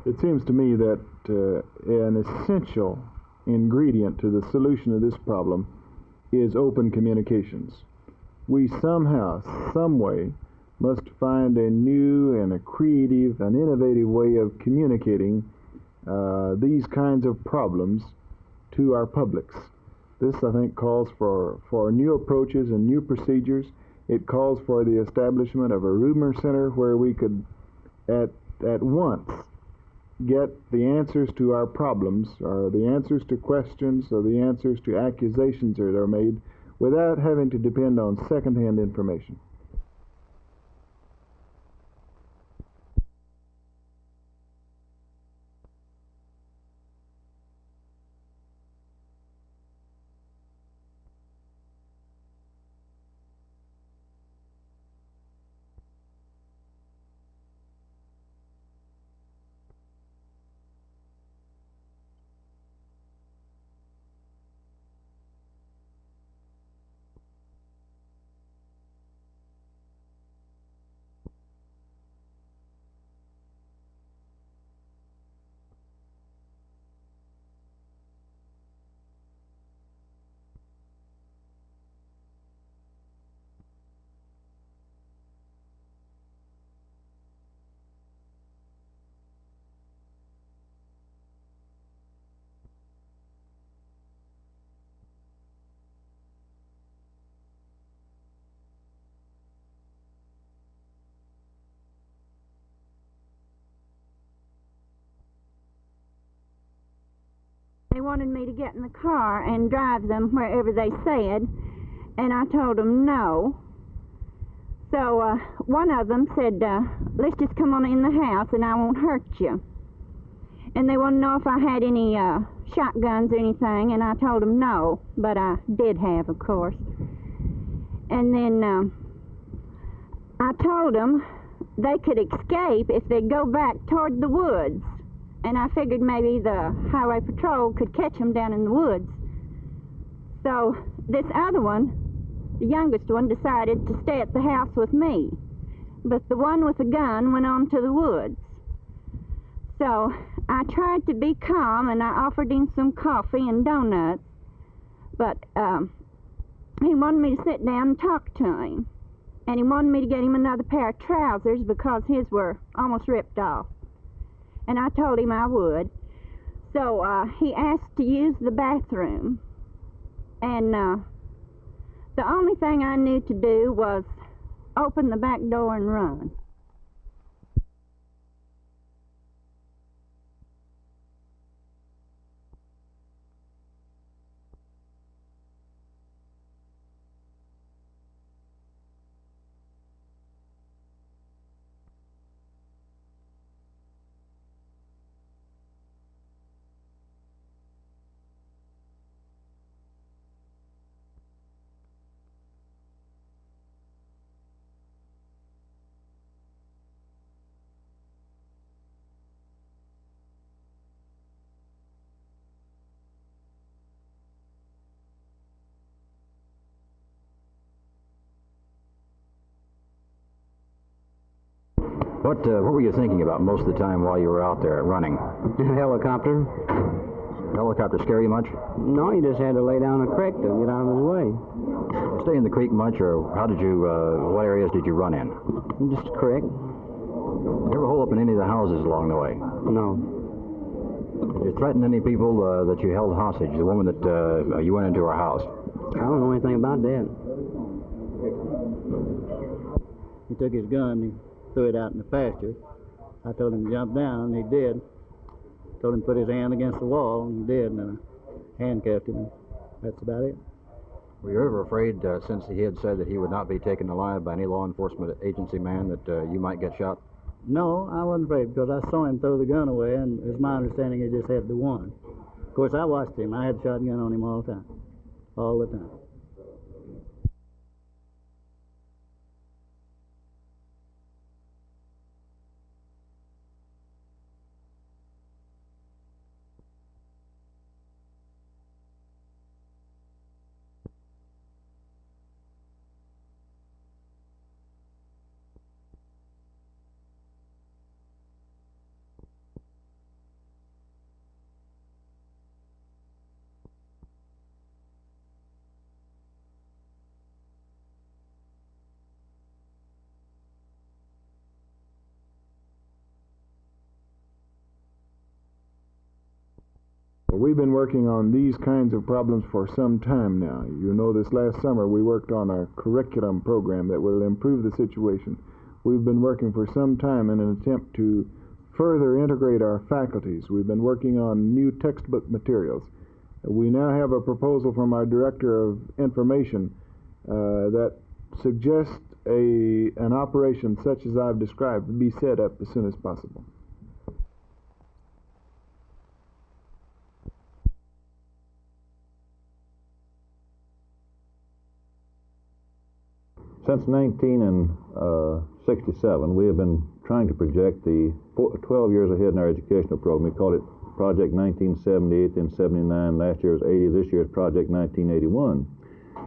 It seems to me that an essential ingredient to the solution of this problem is open communications. We somehow, some way, must find a new and a creative and innovative way of communicating these kinds of problems to our publics. This, I think, calls for new approaches and new procedures. It calls for the establishment of a rumor center where we could at once get the answers to our problems, or the answers to questions, or the answers to accusations that are made without having to depend on secondhand information. They wanted me to get in the car and drive them wherever they said, and I told them no. So one of them said, let's just come on in the house and I won't hurt you. And they wanted to know if I had any shotguns or anything, and I told them no, but I did have, of course. And then I told them they could escape if they go back toward the woods. And I figured maybe the highway patrol could catch them down in the woods. So this other one, the youngest one, decided to stay at the house with me. But the one with the gun went on to the woods. So I tried to be calm, and I offered him some coffee and donuts. But he wanted me to sit down and talk to him. And he wanted me to get him another pair of trousers because his were almost ripped off. And I told him I would. So he asked to use the bathroom. And the only thing I knew to do was open the back door and run. What were you thinking about most of the time while you were out there running? Helicopter. Helicopter scare you much? No, you just had to lay down a creek to get out of his way. Stay in the creek much, or how did you, what areas did you run in? Just a creek. You ever hole up in any of the houses along the way? No. Did you threaten any people that you held hostage? The woman that you went into her house? I don't know anything about that. He took his gun, he threw it out in the pasture. I told him to jump down, and he did. Told him to put his hand against the wall, and he did, and then I handcuffed him. That's about it. Were you ever afraid, since he had said that he would not be taken alive by any law enforcement agency man, that you might get shot? No, I wasn't afraid, because I saw him throw the gun away, and it's my understanding he just had the one. Of course, I watched him. I had a shotgun on him all the time. All the time. We've been working on these kinds of problems for some time now. You know, this last summer we worked on a curriculum program that will improve the situation. We've been working for some time in an attempt to further integrate our faculties. We've been working on new textbook materials. We now have a proposal from our Director of Information that suggests an operation such as I've described be set up as soon as possible. Since 1967, we have been trying to project the 12 years ahead in our educational program. We called it Project 1978, then 79. Last year was 80. This year is Project 1981.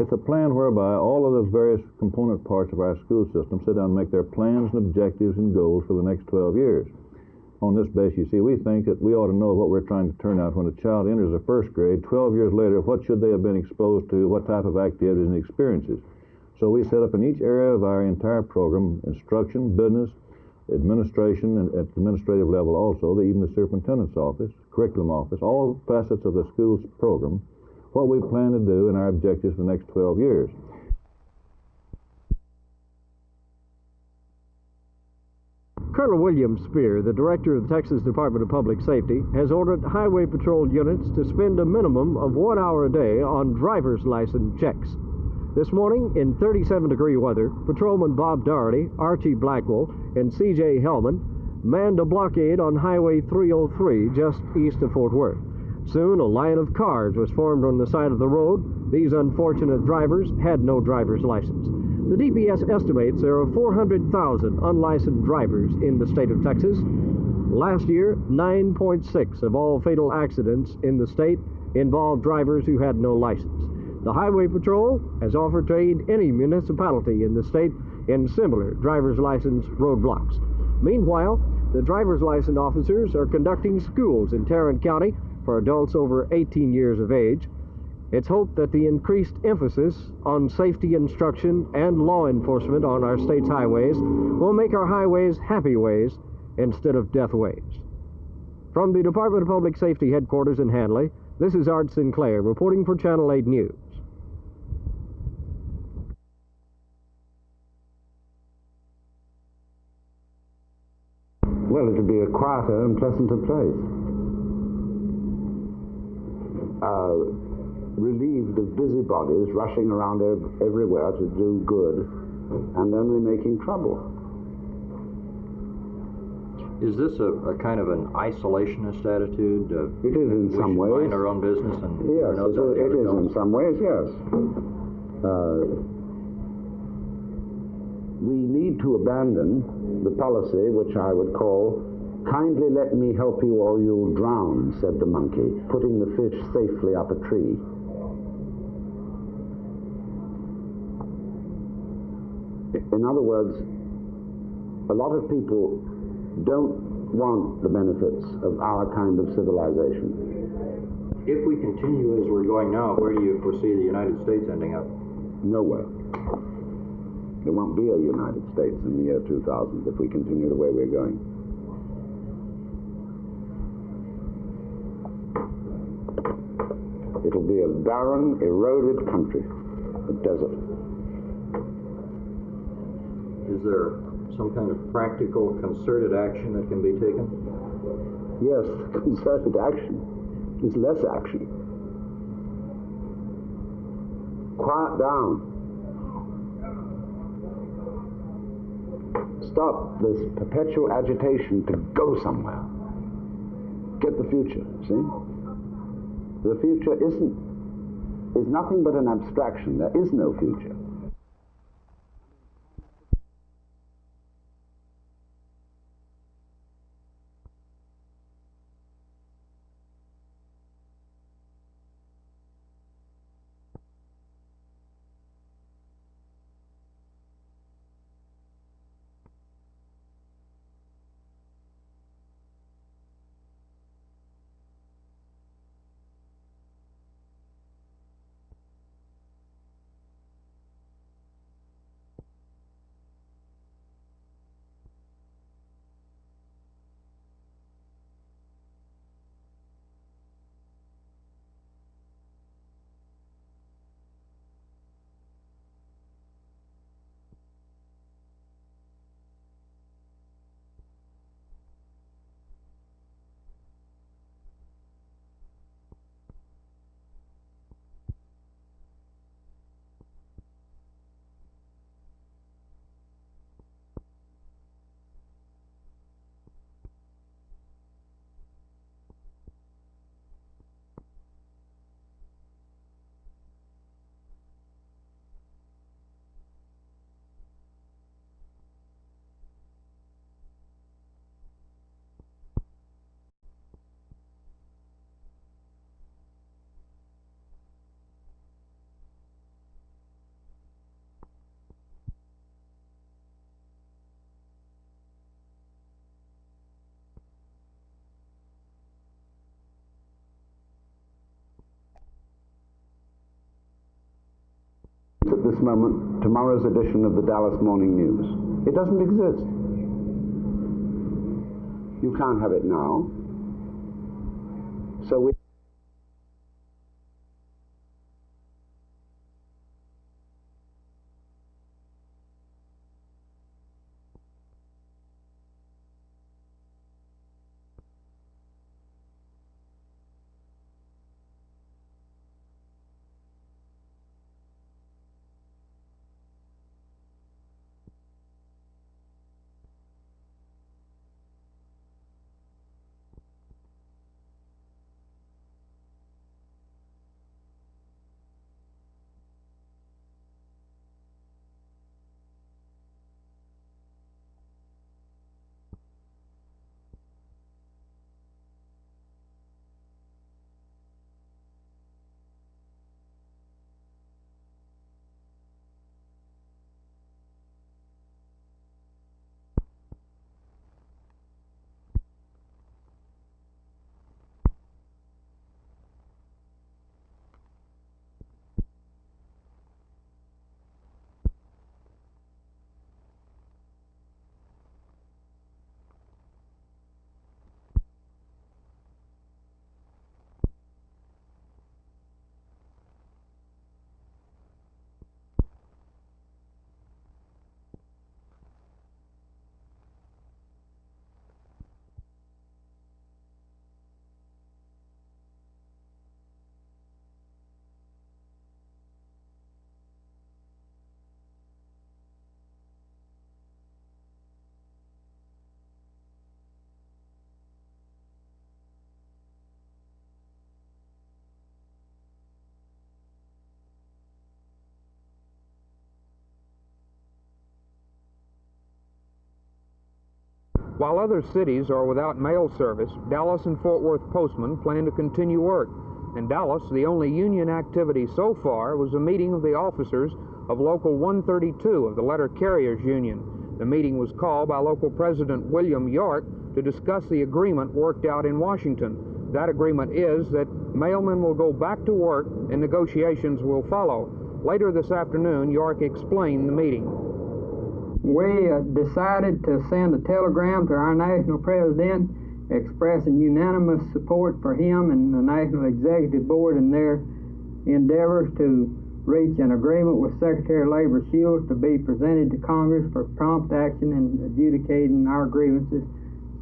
It's a plan whereby all of the various component parts of our school system sit down and make their plans and objectives and goals for the next 12 years. On this basis, you see, we think that we ought to know what we're trying to turn out when a child enters the first grade. 12 years later, what should they have been exposed to, what type of activities and experiences. So we set up in each area of our entire program, instruction, business, administration, and at the administrative level also, even the superintendent's office, curriculum office, all facets of the school's program, what we plan to do and our objectives for the next 12 years. Colonel William Spear, the director of the Texas Department of Public Safety, has ordered Highway Patrol units to spend a minimum of 1 hour a day on driver's license checks. This morning, in 37-degree weather, Patrolman Bob Doherty, Archie Blackwell, and C.J. Hellman manned a blockade on Highway 303 just east of Fort Worth. Soon, a line of cars was formed on the side of the road. These unfortunate drivers had no driver's license. The DPS estimates there are 400,000 unlicensed drivers in the state of Texas. Last year, 9.6 of all fatal accidents in the state involved drivers who had no license. The Highway Patrol has offered to aid any municipality in the state in similar driver's license roadblocks. Meanwhile, the driver's license officers are conducting schools in Tarrant County for adults over 18 years of age. It's hoped that the increased emphasis on safety instruction and law enforcement on our state's highways will make our highways happy ways instead of death ways. From the Department of Public Safety headquarters in Hanley, this is Art Sinclair reporting for Channel 8 News. Well, it'll be a quieter and pleasanter place. Relieved of busybodies rushing around everywhere to do good and only making trouble. Is this a kind of an isolationist attitude? It is in some ways. We should mind our own business and yes, it is in some ways, yes. We need to abandon the policy which I would call, kindly let me help you or you'll drown, said the monkey, putting the fish safely up a tree. In other words, a lot of people don't want the benefits of our kind of civilization. If we continue as we're going now, where do you foresee the United States ending up? Nowhere. There won't be a United States in the year 2000 if we continue the way we're going. It'll be a barren, eroded country, a desert. Is there some kind of practical, concerted action that can be taken? Yes, concerted action is less action. Quiet down. Stop this perpetual agitation to go somewhere. Get the future, see? The future is nothing but an abstraction. There is no future. produce at this moment tomorrow's edition of the Dallas Morning News. It doesn't exist. You can't have it now. So we... While other cities are without mail service, Dallas and Fort Worth postmen plan to continue work. In Dallas, the only union activity so far was a meeting of the officers of Local 132 of the Letter Carriers Union. The meeting was called by local President William York to discuss the agreement worked out in Washington. That agreement is that mailmen will go back to work and negotiations will follow. Later this afternoon, York explained the meeting. We decided to send a telegram to our national president expressing unanimous support for him and the National Executive Board in their endeavors to reach an agreement with Secretary of Labor Shields to be presented to Congress for prompt action in adjudicating our grievances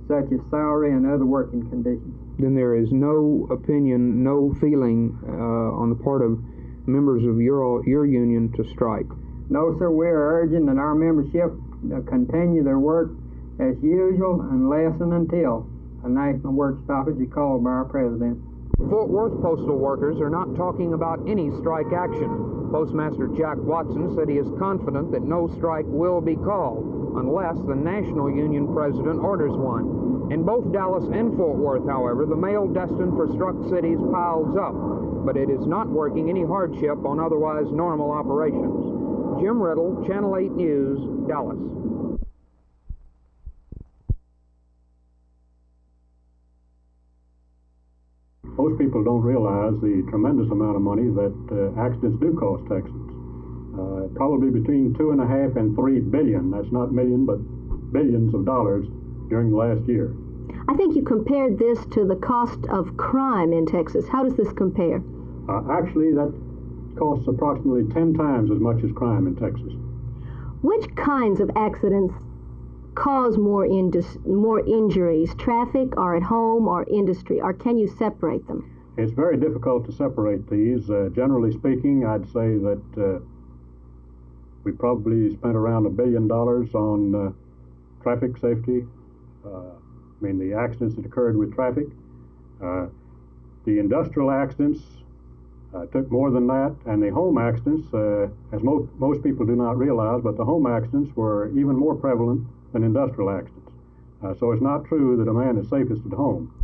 such as salary and other working conditions. Then there is no opinion, no feeling on the part of members of your union to strike? No, sir. We are urging that our membership continue their work as usual unless and until a national work stoppage is called by our president. Fort Worth postal workers are not talking about any strike action. Postmaster Jack Watson said he is confident that no strike will be called unless the national union president orders one. In both Dallas and Fort Worth, however, the mail destined for struck cities piles up, but it is not working any hardship on otherwise normal operations. Jim Riddle, Channel 8 News, Dallas. Most people don't realize the tremendous amount of money that accidents do cost Texans. Probably between $2.5 and $3 billion. That's not million, but billions of dollars during the last year. I think you compared this to the cost of crime in Texas. How does this compare? Actually, that costs approximately 10 times as much as crime in Texas. Which kinds of accidents cause more injuries, traffic or at home or industry, or can you separate them? It's very difficult to separate these. Generally speaking, I'd say that we probably spent around $1 billion on traffic safety. The accidents that occurred with traffic. The industrial accidents took more than that, and the home accidents, as most people do not realize, but the home accidents were even more prevalent than industrial accidents. So it's not true that a man is safest at home.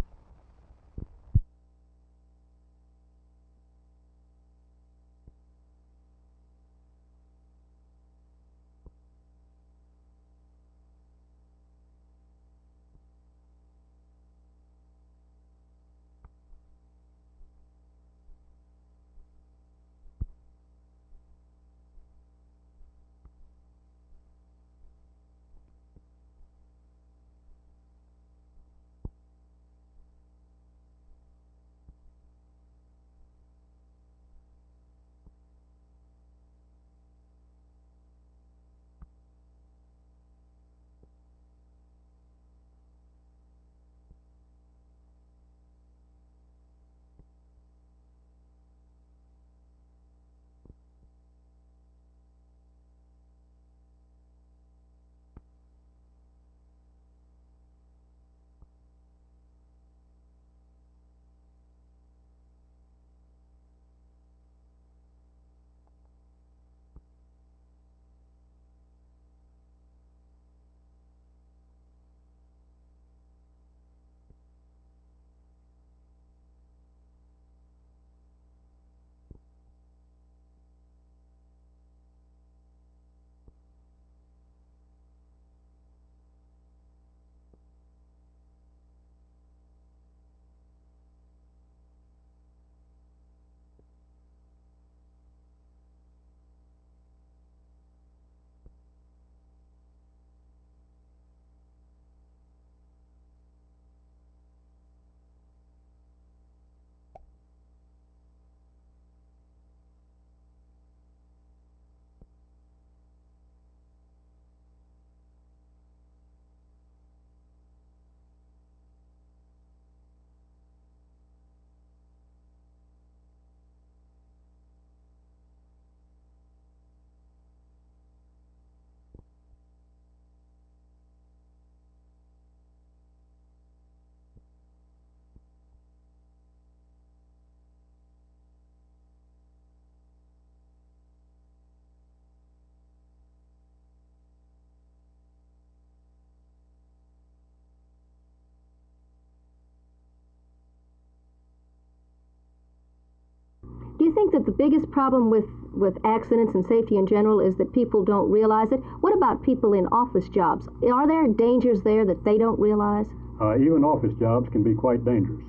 you think that the biggest problem with accidents and safety in general is that people don't realize it? What about people in office jobs? Are there dangers there that they don't realize? Even office jobs can be quite dangerous.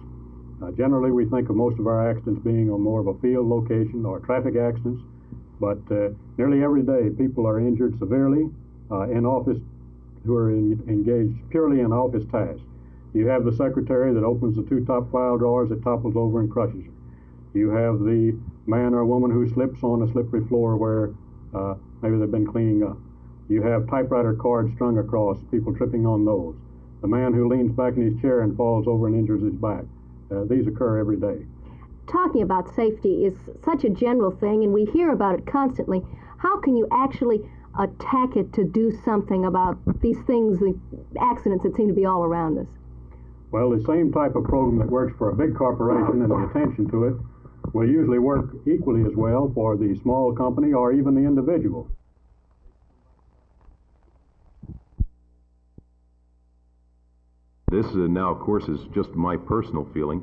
Generally, we think of most of our accidents being on more of a field location or traffic accidents, but nearly every day people are injured severely in office who are engaged purely in office tasks. You have the secretary that opens the two top file drawers that topples over and crushes her. You have the man or woman who slips on a slippery floor where maybe they've been cleaning up. You have typewriter cards strung across, people tripping on those. The man who leans back in his chair and falls over and injures his back. These occur every day. Talking about safety is such a general thing, and we hear about it constantly. How can you actually attack it to do something about these things, the accidents that seem to be all around us? Well, the same type of program that works for a big corporation and the attention to it will usually work equally as well for the small company or even the individual. This now, of course, is just my personal feeling.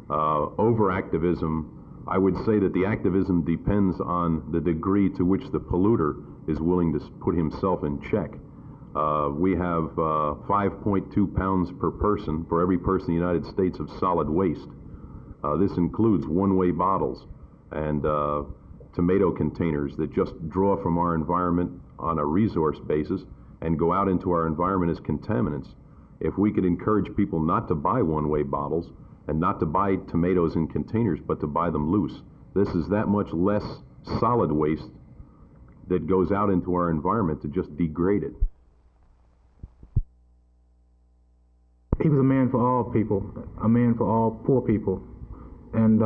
Overactivism, I would say that the activism depends on the degree to which the polluter is willing to put himself in check. We have 5.2 pounds per person for every person in the United States of solid waste. This includes one-way bottles and tomato containers that just draw from our environment on a resource basis and go out into our environment as contaminants. If we could encourage people not to buy one-way bottles and not to buy tomatoes in containers, but to buy them loose, this is that much less solid waste that goes out into our environment to just degrade it. He was a man for all people, a man for all poor people. And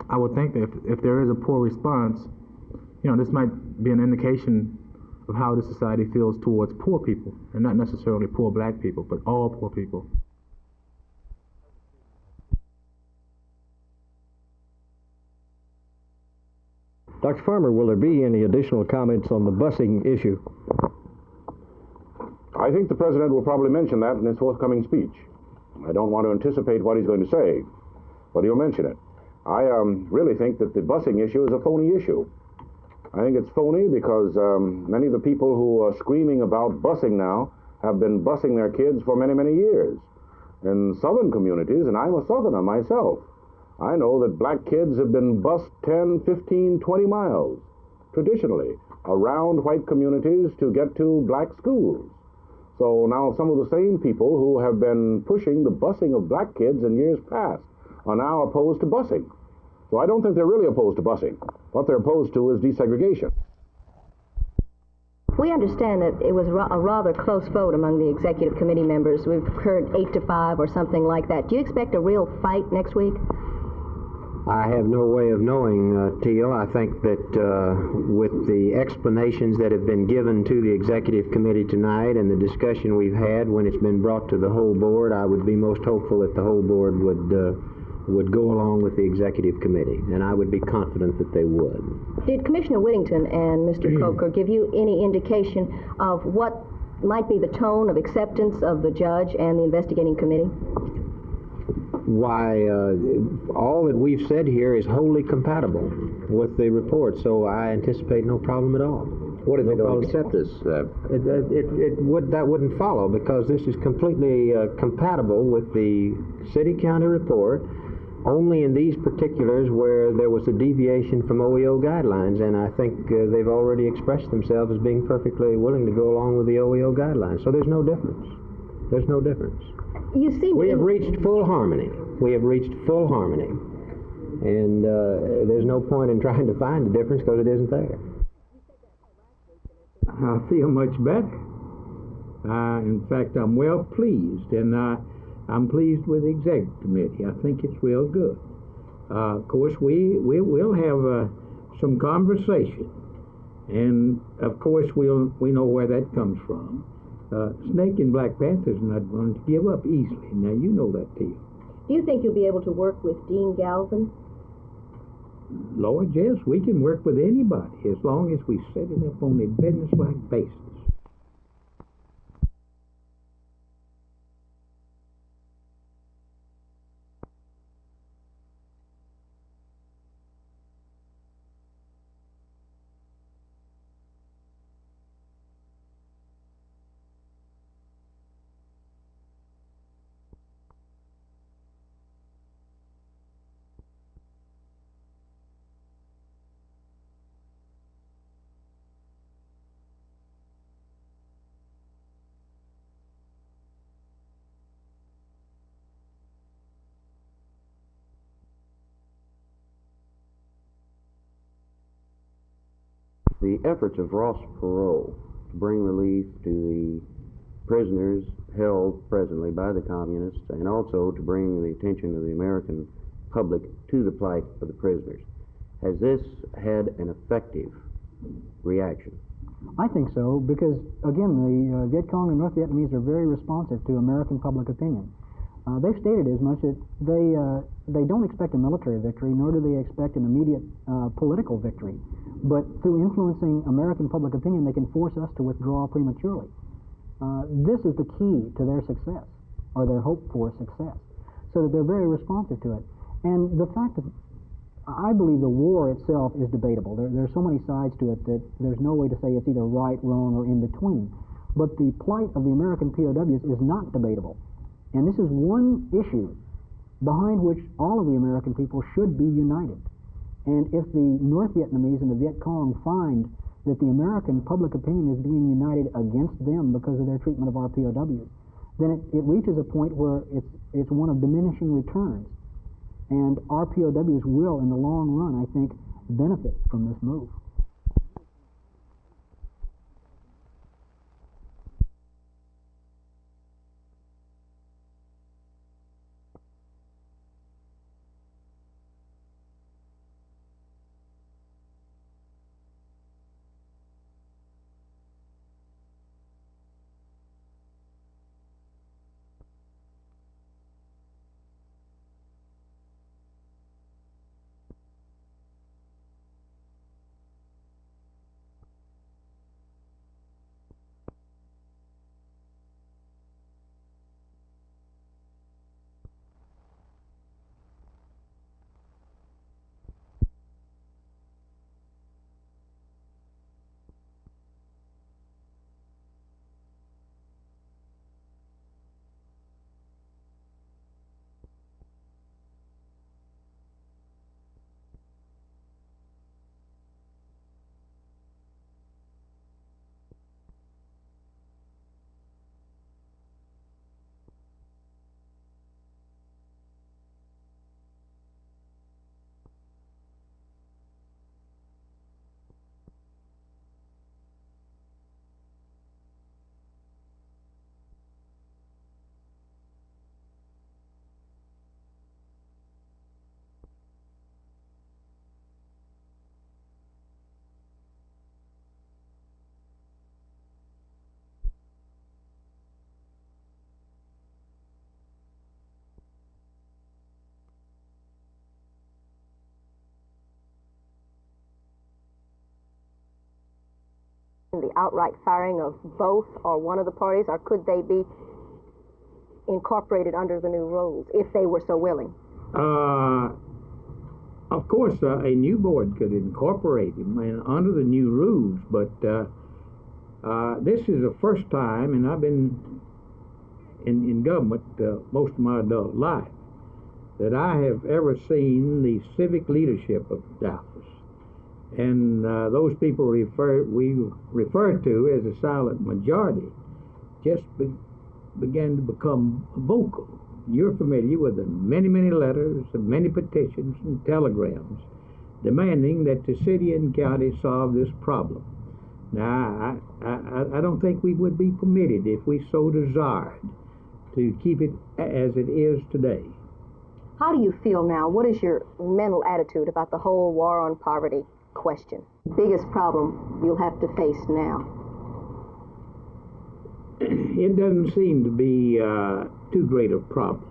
I would think that if there is a poor response, this might be an indication of how the society feels towards poor people, and not necessarily poor black people, but all poor people. Dr. Farmer, will there be any additional comments on the busing issue? I think the President will probably mention that in his forthcoming speech. I don't want to anticipate what he's going to say, but he'll mention it. I really think that the busing issue is a phony issue. I think it's phony because many of the people who are screaming about busing now have been busing their kids for many, many years. In southern communities, and I'm a southerner myself, I know that black kids have been bused 10, 15, 20 miles, traditionally, around white communities to get to black schools. So now some of the same people who have been pushing the busing of black kids in years past are now opposed to busing. So I don't think they're really opposed to busing. What they're opposed to is desegregation. We understand that it was a rather close vote among the executive committee members. We've heard 8-5 or something like that. Do you expect a real fight next week? I have no way of knowing, Teal. I think that with the explanations that have been given to the executive committee tonight and the discussion we've had when it's been brought to the whole board, I would be most hopeful that the whole board would go along with the executive committee, and I would be confident that they would. Did Commissioner Whittington and Mr. Coker give you any indication of what might be the tone of acceptance of the judge and the investigating committee? Why, all that we've said here is wholly compatible with the report, so I anticipate no problem at all. What if they don't accept this? That wouldn't follow, because this is completely compatible with the city-county report, only in these particulars where there was a deviation from OEO guidelines, and I think they've already expressed themselves as being perfectly willing to go along with the OEO guidelines, so there's no difference. There's no difference. We have reached full harmony. We have reached full harmony. And there's no point in trying to find a difference because it isn't there. I feel much better. In fact, I'm well pleased, and I'm pleased with the executive committee. I think it's real good. Of course, we'll have some conversation, and of course we know where that comes from. Snake and Black Panthers are not going to give up easily. Now, you know that, Teal. Do you think you'll be able to work with Dean Galvin? Lord, yes, we can work with anybody as long as we set it up on a business-like basis. The efforts of Ross Perot to bring relief to the prisoners held presently by the communists, and also to bring the attention of the American public to the plight of the prisoners, has this had an effective reaction? I think so, because again, the Viet Cong and North Vietnamese are very responsive to American public opinion. They've stated as much that they don't expect a military victory, nor do they expect an immediate political victory. But through influencing American public opinion, they can force us to withdraw prematurely. This is the key to their success, or their hope for success, so that they're very responsive to it. And the fact that I believe the war itself is debatable. There's so many sides to it that there's no way to say it's either right, wrong, or in between. But the plight of the American POWs is not debatable. And this is one issue behind which all of the American people should be united. And if the North Vietnamese and the Viet Cong find that the American public opinion is being united against them because of their treatment of our POWs, then it reaches a point where it's one of diminishing returns. And our POWs will, in the long run, I think, benefit from this move. The outright firing of both or one of the parties, or could they be incorporated under the new rules if they were so willing? Of course, a new board could incorporate him under the new rules, but this is the first time, and I've been in government most of my adult life, that I have ever seen the civic leadership of Dallas. And those people we refer to as a silent majority just began to become vocal. You're familiar with the many, many letters and many petitions and telegrams demanding that the city and county solve this problem. Now, I don't think we would be permitted, if we so desired, to keep it as it is today. How do you feel now? What is your mental attitude about the whole war on poverty question? Biggest problem you'll have to face now? It doesn't seem to be too great a problem.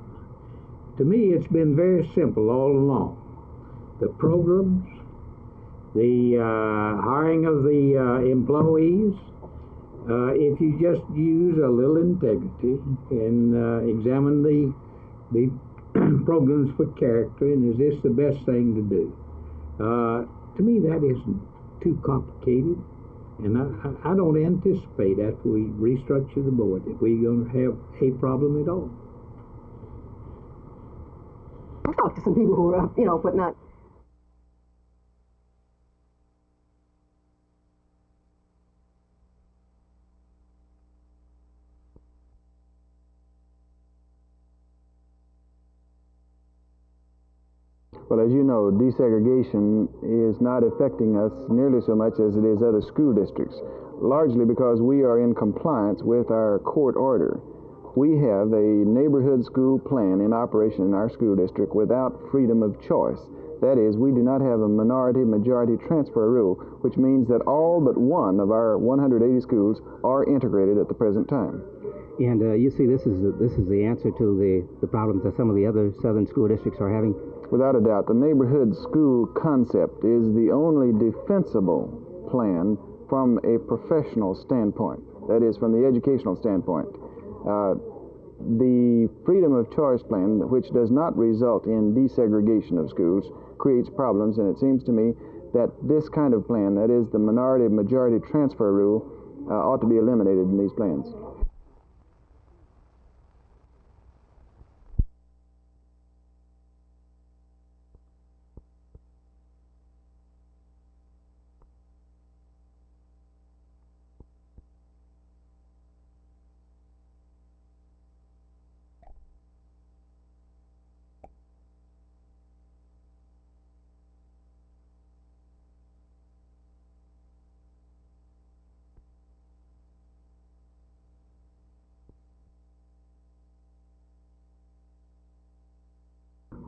To me, it's been very simple all along. The programs, the hiring of the employees, if you just use a little integrity and examine the programs for character, and is this the best thing to do? To me, that isn't too complicated, and I don't anticipate after we restructure the board that we're going to have a problem at all. I talked to some people who are, but not. Well, as you know, desegregation is not affecting us nearly so much as it is other school districts, largely because we are in compliance with our court order. We have a neighborhood school plan in operation in our school district without freedom of choice. That is, we do not have a minority-majority transfer rule, which means that all but one of our 180 schools are integrated at the present time. And you see, this is the answer to the problems that some of the other southern school districts are having? Without a doubt. The neighborhood school concept is the only defensible plan from a professional standpoint, that is, from the educational standpoint. The freedom of choice plan, which does not result in desegregation of schools, creates problems, and it seems to me that this kind of plan, that is the minority-majority transfer rule, ought to be eliminated in these plans.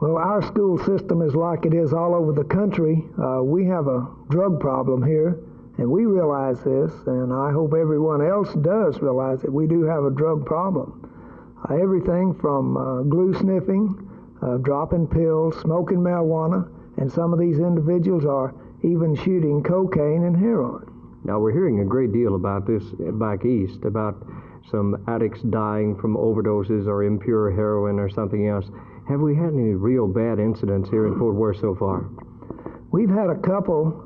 Well, our school system is like it is all over the country. We have a drug problem here, and we realize this, and I hope everyone else does realize that we do have a drug problem. Everything from glue sniffing, dropping pills, smoking marijuana, and some of these individuals are even shooting cocaine and heroin. Now, we're hearing a great deal about this back east, about some addicts dying from overdoses or impure heroin or something else. Have we had any real bad incidents here in Fort Worth so far? We've had a couple.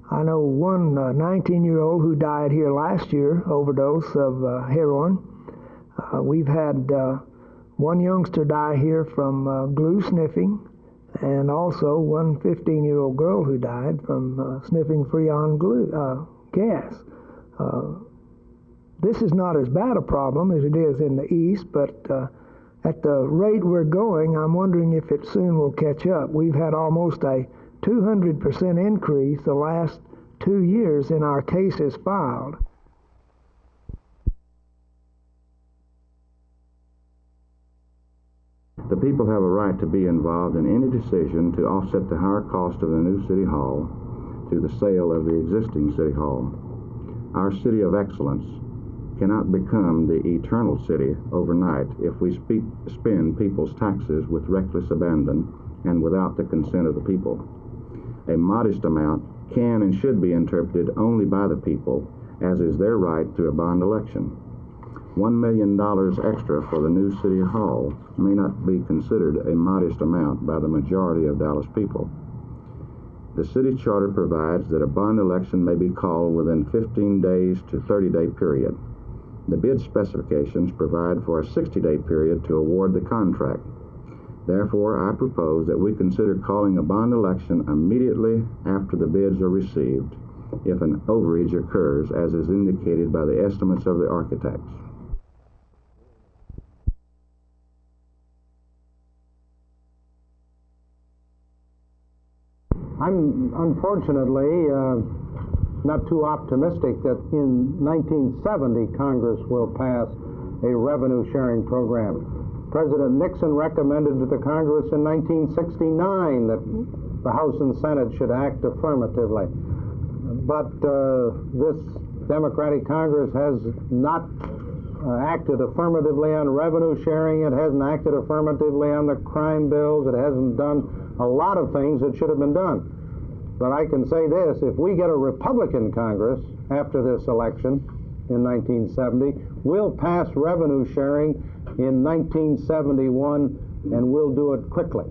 I know one 19-year-old who died here last year, overdose of heroin. We've had one youngster die here from glue sniffing, and also one 15-year-old girl who died from sniffing Freon glue gas. This is not as bad a problem as it is in the east, but at the rate we're going, I'm wondering if it soon will catch up. We've had almost a 200% increase the last 2 years in our cases filed. The people have a right to be involved in any decision to offset the higher cost of the new city hall through the sale of the existing city hall. Our city of excellence cannot become the eternal city overnight if we spend people's taxes with reckless abandon and without the consent of the people. A modest amount can and should be interpreted only by the people, as is their right through a bond election. $1 million extra for the new city hall may not be considered a modest amount by the majority of Dallas people. The city charter provides that a bond election may be called within 15 days to 30-day period. The bid specifications provide for a 60-day period to award the contract. Therefore, I propose that we consider calling a bond election immediately after the bids are received, if an overage occurs, as is indicated by the estimates of the architects. I'm unfortunately not too optimistic that in 1970 Congress will pass a revenue sharing program. President Nixon recommended to the Congress in 1969 that the House and Senate should act affirmatively. But this Democratic Congress has not acted affirmatively on revenue sharing. It hasn't acted affirmatively on the crime bills. It hasn't done a lot of things that should have been done. But I can say this, if we get a Republican Congress after this election in 1970, we'll pass revenue sharing in 1971, and we'll do it quickly.